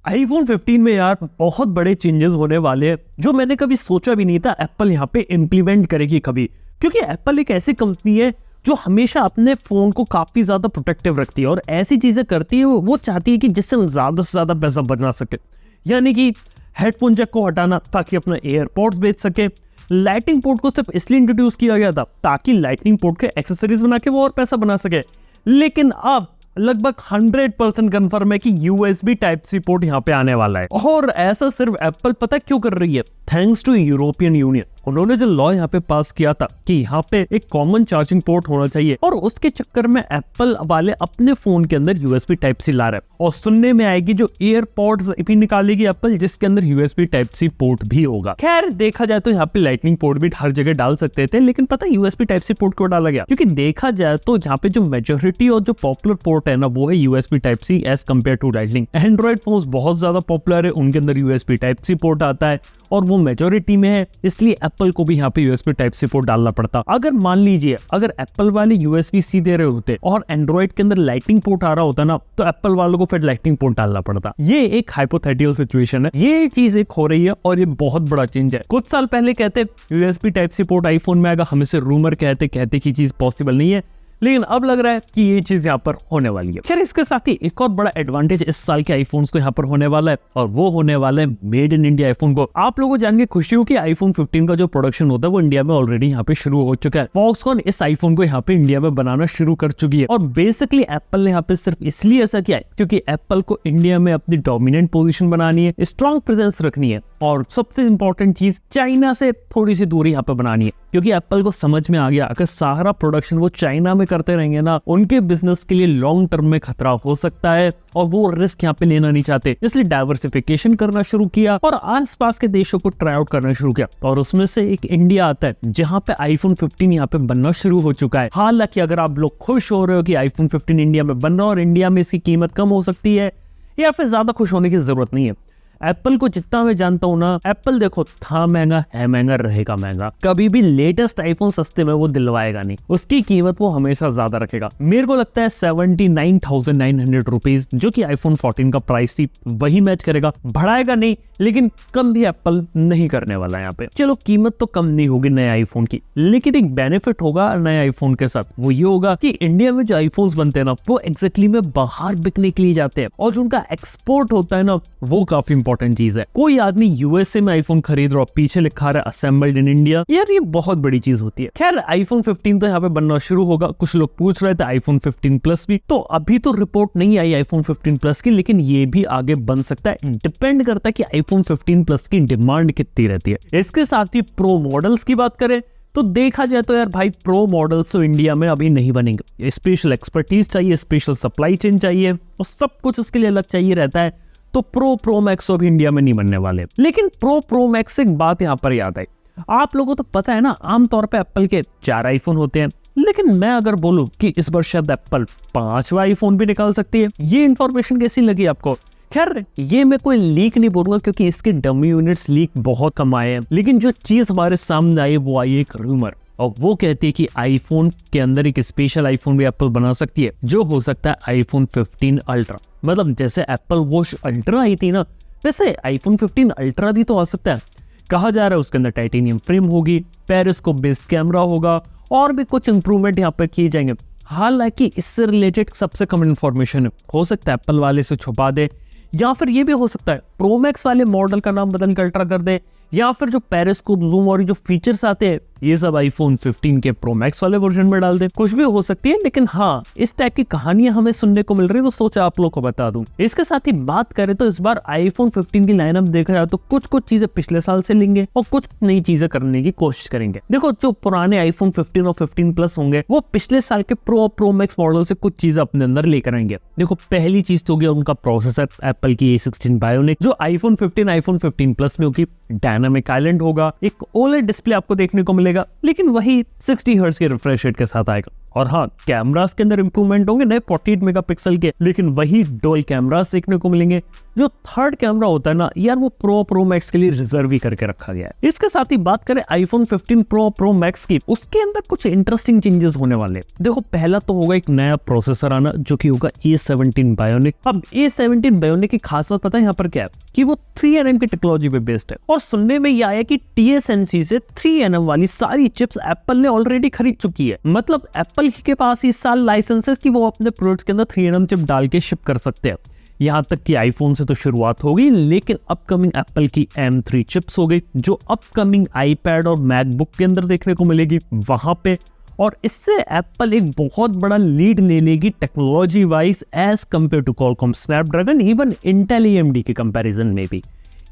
IPhone 15 में यार बहुत बड़े चेंजेस होने वाले हैं जो मैंने कभी सोचा भी नहीं था एप्पल यहाँ पे इम्प्लीमेंट करेगी कभी, क्योंकि एप्पल एक ऐसी कंपनी है जो हमेशा अपने फोन को काफी ज्यादा प्रोटेक्टिव रखती है और ऐसी चीजें करती है वो चाहती है कि जिससे हम ज्यादा से ज्यादा पैसा बना सके। यानी कि हेडफोन जैक को हटाना ताकि अपना एयरपॉड्स बेच सके, लाइटनिंग पोर्ट को सिर्फ इसलिए इंट्रोड्यूस किया गया था ताकि लाइटनिंग पोर्ट के एक्सेसरीज बना के वो और पैसा बना सके, लेकिन अब लगभग 100% कंफर्म है कि USB टाइप सी पोर्ट यहाँ पे आने वाला है। और ऐसा सिर्फ एप्पल पता क्यों कर रही है? Thanks to European Union. उन्होंने जो लॉ यहाँ पे पास किया था कि यहाँ पे एक कॉमन चार्जिंग पोर्ट होना चाहिए, और उसके चक्कर में एप्पल वाले अपने फोन के अंदर USB टाइप सी ला रहे हैं। और सुनने में आएगी जो एयरपॉड्स भी निकालेगी एप्पल जिसके अंदर USB टाइप सी पोर्ट भी होगा। खैर देखा जाए तो यहाँ पे लाइटनिंग पोर्ट भी हर जगह डाल सकते थे, लेकिन पता USB टाइप सी पोर्ट क्यों डाला गया? क्योंकि देखा जाए तो यहाँ पे जो मेजोरिटी और जो पॉपुलर पोर्ट है ना वो है USB type C as compare to lightning. Android phone बहुत ज्यादा पॉपुलर है, उनके अंदर USB टाइप सी पोर्ट आता है और वो मेजोरिटी में है, इसलिए एप्पल को भी यहाँ पे USB टाइप सी पोर्ट डालना पड़ता। अगर मान लीजिए अगर एप्पल वाले USB-C दे रहे होते और एंड्रॉइड के अंदर लाइटनिंग पोर्ट आ रहा होता ना, तो एप्पल वालों को फिर लाइटनिंग पोर्ट डालना पड़ता। ये एक हाइपोथेटिकल सिचुएशन है, ये चीज एक हो रही है और ये बहुत बड़ा चेंज है। कुछ साल पहले कहते USB type C port iPhone में आएगा, हमें से रूमर कहते कि चीज पॉसिबल नहीं है, लेकिन अब लग रहा है कि ये चीज यहाँ पर होने वाली है। खैर इसके साथ ही एक और बड़ा एडवांटेज इस साल के आईफोन्स को यहाँ पर होने वाला है, और वो होने वाला है मेड इन इंडिया आईफोन को। आप लोगों को जान के खुशी हो कि आईफोन 15 का जो प्रोडक्शन होता है वो इंडिया में ऑलरेडी यहाँ पे शुरू हो चुका है। फॉक्सकॉन इस आईफोन को यहाँ पे इंडिया में बनाना शुरू कर चुकी है, और बेसिकली एप्पल ने यहाँ पे सिर्फ इसलिए ऐसा किया है क्योंकि एप्पल को इंडिया में अपनी डोमिनेंट पोजिशन बनानी है, स्ट्रॉन्ग प्रेजेंस रखनी है, और सबसे इंपॉर्टेंट चीज चाइना से थोड़ी सी दूरी यहाँ पे बनानी है। क्योंकि एप्पल को समझ में आ गया अगर सारा प्रोडक्शन वो चाइना में करते रहेंगे ना, उनके बिजनेस के लिए लॉन्ग टर्म में खतरा हो सकता है और वो रिस्क यहाँ पे लेना नहीं चाहते, इसलिए डाइवर्सिफिकेशन करना शुरू किया और आसपास के देशों को ट्राई आउट करना शुरू किया, और उसमें से एक इंडिया आता है जहाँ पे आईफोन 15 यहाँ पे बनना शुरू हो चुका है। हालांकि अगर आप लोग खुश हो रहे हो कि आईफोन 15 इंडिया में बन रहा है और इंडिया में इसकी कीमत कम हो सकती है, या फिर ज्यादा खुश होने की जरूरत नहीं है। एप्पल को जितना मैं जानता हूँ ना, एप्पल देखो था महंगा है, महंगा रहेगा महंगा, कभी भी लेटेस्ट आईफोन सस्ते में वो दिलवाएगा नहीं, उसकी कीमत वो हमेशा ज्यादा रखेगा। मेरे को लगता है 79,900 रुपीज जो कि आईफोन 14 का प्राइस थी वही मैच करेगा, बढ़ाएगा नहीं, लेकिन कम भी एप्पल नहीं करने वाला है यहाँ पे। चलो कीमत तो कम नहीं होगी नए आईफोन की, लेकिन एक बेनिफिट होगा नए आईफोन के साथ, वो ये होगा कि इंडिया में जो आईफोन्स बनते हैं ना वो एग्जैक्टली में बाहर बिकने के लिए जाते हैं, और जो उनका एक्सपोर्ट होता है ना वो काफी इंपॉर्टेंट चीज है। कोई आदमी यूएसए में आईफोन खरीद रहा, पीछे लिखा रहा असेंबल्ड इन इंडिया, यार ये बहुत बड़ी चीज होती है। खैर आईफोन 15 तो यहाँ पे बनना शुरू होगा। कुछ लोग पूछ रहे थे आईफोन 15 प्लस भी, तो अभी तो रिपोर्ट नहीं आई आईफोन 15 प्लस की, लेकिन ये भी आगे बन सकता है। डिपेंड करता है कि आईफोन 15 प्लस की डिमांड कितनी रहती है। इसके साथ ही प्रो मॉडल्स की बात करें तो देखा जाए तो यार भाई प्रो मॉडल्स तो इंडिया में अभी नहीं बनेंगे, स्पेशल एक्सपर्टीज चाहिए, स्पेशल सप्लाई चेन चाहिए, और सब कुछ उसके लिए अलग चाहिए रहता है। तो प्रो मैक्स अभी इंडिया में नहीं बनने वाले। लेकिन प्रो मैक्स से एक बात यहाँ पर याद आई, आप लोगों को तो पता है ना आमतौर पे एप्पल के 4 आईफोन होते हैं, लेकिन मैं अगर बोलूं कि इस बार शायद एप्पल 5वां आईफोन भी निकाल सकती है, ये इंफॉर्मेशन कैसी लगी आपको? खैर ये मैं कोई लीक नहीं बोलूंगा क्योंकि इसके डमी यूनिट्स लीक बहुत कम आए हैं, लेकिन जो चीज हमारे सामने आई वो आई एक रूमर, और वो कहती है कि आईफोन के अंदर एक स्पेशल आईफोन भी एप्पल बना सकती है जो हो सकता है आईफोन 15 अल्ट्रा। मतलब जैसे एप्पल वॉच अल्ट्रा आई थी ना, वैसे आईफोन 15 अल्ट्रा भी तो आ सकता है। कहा जा रहा है उसके अंदर टाइटेनियम फ्रेम होगी, पेरिस्कोप बेस्ड कैमरा होगा, और भी कुछ इंप्रूवमेंट यहाँ पर किए जाएंगे। हालांकि इससे रिलेटेड सबसे कम इंफॉर्मेशन है, हो सकता है एप्पल वाले से छुपा दे, या फिर ये भी हो सकता है प्रो मैक्स वाले मॉडल का नाम बदल कर अल्ट्रा कर दे, या फिर जो पेरिस्कोप जूम और जो फीचर्स आते हैं ये सब आईफोन 15 के प्रो मैक्स वाले वर्जन में डाल दे, कुछ भी हो सकती है। लेकिन हाँ इस टाइप की कहानियां हमें सुनने को मिल रही है, तो सोचा आप लोग को बता दूं। इसके साथ ही बात करें तो इस बार आईफोन 15 की लाइनअप देखा जाए तो कुछ चीजें पिछले साल से लेंगे और कुछ नई चीजें करने की कोशिश करेंगे। देखो जो पुराने आईफोन 15 और 15 प्लस होंगे वो पिछले साल के प्रो मैक्स मॉडल से कुछ चीजें अपने अंदर लेकर आएंगे। देखो पहली चीज तो होगी उनका प्रोसेसर, एप्पल की A16 बायोनिक, जो आईफोन 15 आईफोन 15 प्लस में होगी। डायनामिक आइलैंड होगा, एक ओलेड डिस्प्ले आपको देखने को मिलेगा, लेकिन वही 60 हर्ट्ज के रिफ्रेश रेट के साथ आएगा। और हाँ, कैमरास के अंदर इंप्रूवमेंट होंगे नए 48 मेगापिक्सल के, लेकिन वही डुअल कैमरास देखने को मिलेंगे। जो थर्ड कैमरा होता है ना यार, वो प्रो मैक्स के लिए रिजर्व ही करके रखा गया है। इसके साथ ही बात करें आईफोन 15 प्रो मैक्स की, उसके अंदर कुछ इंटरेस्टिंग चेंजेस होने वाले। देखो, पहला तो होगा एक नया प्रोसेसर आना जो कि होगा A17 बायोनिक। अब A17 बायोनिक की खास बात पता है यहाँ पर क्या है कि वो 3nm की टेक्नोलॉजी पे बेस्ड है, और सुनने में ये आया कि TSMC से 3nm वाली सारी चिप्स एप्पल ने ऑलरेडी खरीद चुकी है। मतलब एप्पल के पास इस साल लाइसेंसेस की वो अपने प्रोडक्ट्स के अंदर 3nm चिप डाल के शिप कर सकते हैं। यहाँ तक कि आईफोन से तो शुरुआत हो गई, लेकिन अपकमिंग एप्पल की M3 चिप्स हो गई जो अपकमिंग आईपैड और मैकबुक के अंदर देखने को मिलेगी वहां पे। और इससे एप्पल एक बहुत बड़ा लीड ले लेगी technology wise as compare to Qualcomm Snapdragon, even Intel AMD के कंपैरिजन में भी।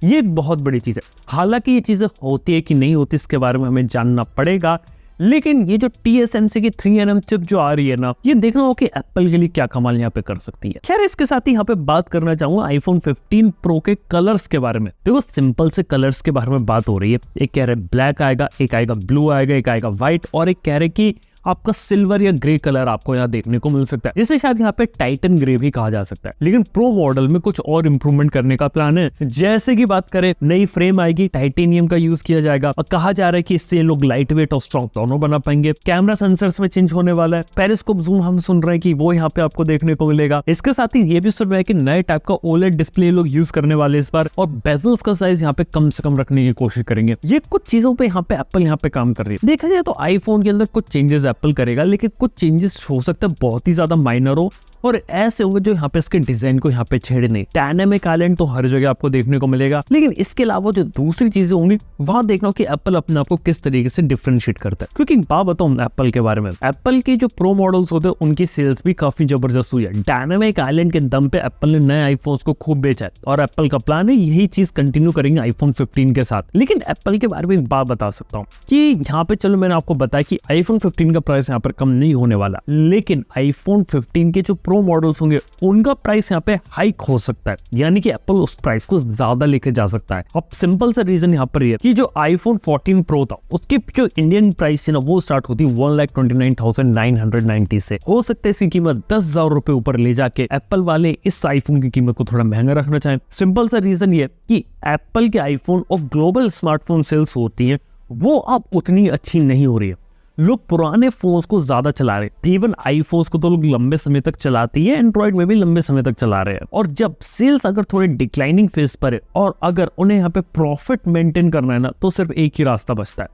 ये एक बहुत बड़ी चीज है। हालांकि ये चीजें होती है कि नहीं होती इसके बारे में हमें जानना पड़ेगा, लेकिन ये जो TSMC की 3nm चिप जो आ रही है ना, ये देखना हो कि एप्पल के लिए क्या कमाल यहाँ पे कर सकती है। खैर, इसके साथ ही यहाँ पे बात करना चाहूंगा आईफोन 15 प्रो के कलर्स के बारे में। देखो, सिंपल से कलर्स के बारे में बात हो रही है। एक कह रहे ब्लैक आएगा, एक आएगा ब्लू आएगा, एक आएगा व्हाइट, और एक कह रहे कि आपका सिल्वर या ग्रे कलर आपको यहाँ देखने को मिल सकता है, जिसे शायद यहाँ पे टाइटन ग्रे भी कहा जा सकता है। लेकिन प्रो मॉडल में कुछ और इंप्रूवमेंट करने का प्लान है। जैसे कि बात करें, नई फ्रेम आएगी, टाइटेनियम का यूज किया जाएगा, और कहा जा रहा है कि इससे लोग लाइट वेट और स्ट्रॉन्ग दोनों बना पाएंगे। कैमरा सेंसर्स में चेंज होने वाला है। पेरिस्कोप जूम हम सुन रहे हैं कि वो यहाँ पे आपको देखने को मिलेगा। इसके साथ ही ये भी सुन रहे हैं कि नए टाइप का OLED डिस्प्ले लोग यूज करने वाले इस बार, और बेजल्स का साइज यहाँ पे कम से कम रखने की कोशिश करेंगे। ये कुछ चीजों पे यहाँ पे एप्पल यहाँ पे काम कर रही है। देखा जाए तो आईफोन के अंदर कुछ चेंजेस एप्पल करेगा, लेकिन कुछ चेंजेस हो सकता है बहुत ही ज्यादा माइनर हो, और ऐसे होंगे जो यहाँ पे इसके डिजाइन को यहाँ पे छेड़े नहीं। डायनामिक आइलैंड तो हर जगह आपको देखने को मिलेगा, लेकिन इसके अलावा जो दूसरी चीजें होंगी वहां देखना कि एप्पल अपने आप को किस तरीके से डिफरेंशिएट करता है। क्योंकि बात बताऊं एप्पल के बारे में, एप्पल के जो प्रो मॉडल्स होते हैं उनकी सेल्स भी काफी जबरदस्त हुई है। डायनामिक आइलैंड के दम पे एप्पल ने नए आईफोन को खूब बेचा है, और एप्पल का प्लान है यही चीज कंटिन्यू करेंगे आईफोन 15 के साथ। लेकिन एप्पल के बारे में एक बात बता सकता हूँ कि यहाँ पे चलो मैंने आपको बताया कि आईफोन 15 का प्राइस यहाँ पर कम नहीं होने वाला, लेकिन आईफोन 15 के जो प्रो मॉडल्स होंगे उनका प्राइस यहाँ पे हाइक हो सकता है, यानी कि एप्पल उस प्राइस को ज्यादा लेके जा सकता है। अब सिंपल सा रीजन यहाँ पर ये कि जो आईफोन 14 प्रो था उसकी जो इंडियन प्राइस है ना वो स्टार्ट होती 1,29,990 से। हो सकता है इसकी कीमत 10,000 रुपए ऊपर ले जाके एप्पल वाले इस आईफोन की कीमत को थोड़ा महंगा रखना चाहें। सिंपल सा रीजन ये कि एप्पल के आईफोन और ग्लोबल स्मार्टफोन सेल्स होती है वो अब उतनी अच्छी नहीं हो रही है। लोग पुराने फोन्स को ज्यादा चला रहे हैं। इवन आईफोन्स को तो लोग लंबे समय तक चलाते हैं, एंड्रॉइड में भी लंबे समय तक चला रहे हैं। और जब सेल्स अगर थोड़े डिक्लाइनिंग फेज पर है और अगर उन्हें यहाँ पे प्रॉफिट मेंटेन करना है ना, तो सिर्फ एक ही रास्ता बचता है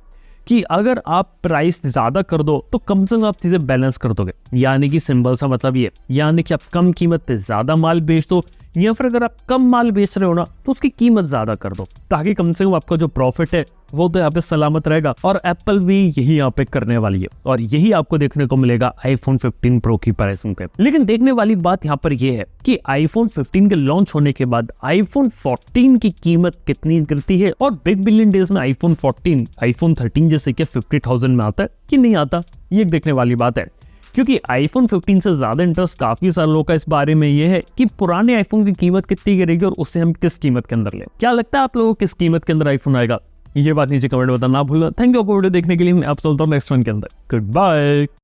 कि अगर आप प्राइस ज्यादा कर दो तो कम से कम आप चीजें बैलेंस कर दोगे। यानी कि सिंपल सा मतलब ये, यानी कि आप कम कीमत पे ज्यादा माल बेच दो, या फिर अगर आप कम माल बेच रहे हो ना तो उसकी कीमत ज्यादा कर दो, ताकि कम से कम आपका जो प्रॉफिट है वो तो यहाँ पे सलामत रहेगा। और एप्पल भी यही यहाँ पे करने वाली है, और यही आपको देखने को मिलेगा आईफोन 15 प्रो की प्राइसिंग पे। लेकिन देखने वाली बात यहाँ पर यह है कि आईफोन 15 के लॉन्च होने के बाद आईफोन 14 की कीमत कितनी गिरती है, और बिग बिलियन डेज में आईफोन 14 आईफोन 13 जैसे कि 50,000 में आता है कि नहीं आता, ये देखने वाली बात है। क्योंकि आईफोन 15 से ज्यादा इंटरेस्ट काफी सारे लोगों का इस बारे में ये है कि पुराने आईफोन की कीमत कितनी गिरेगी और उससे हम किस कीमत के अंदर ले। क्या लगता है आप लोगों को किस कीमत के अंदर आईफोन आएगा? ये बात नीचे कमेंट बताना ना भूलना। थैंक यू आपको वीडियो देखने के लिए। मैं आप चलता हूँ नेक्स्ट वन के अंदर। Good bye.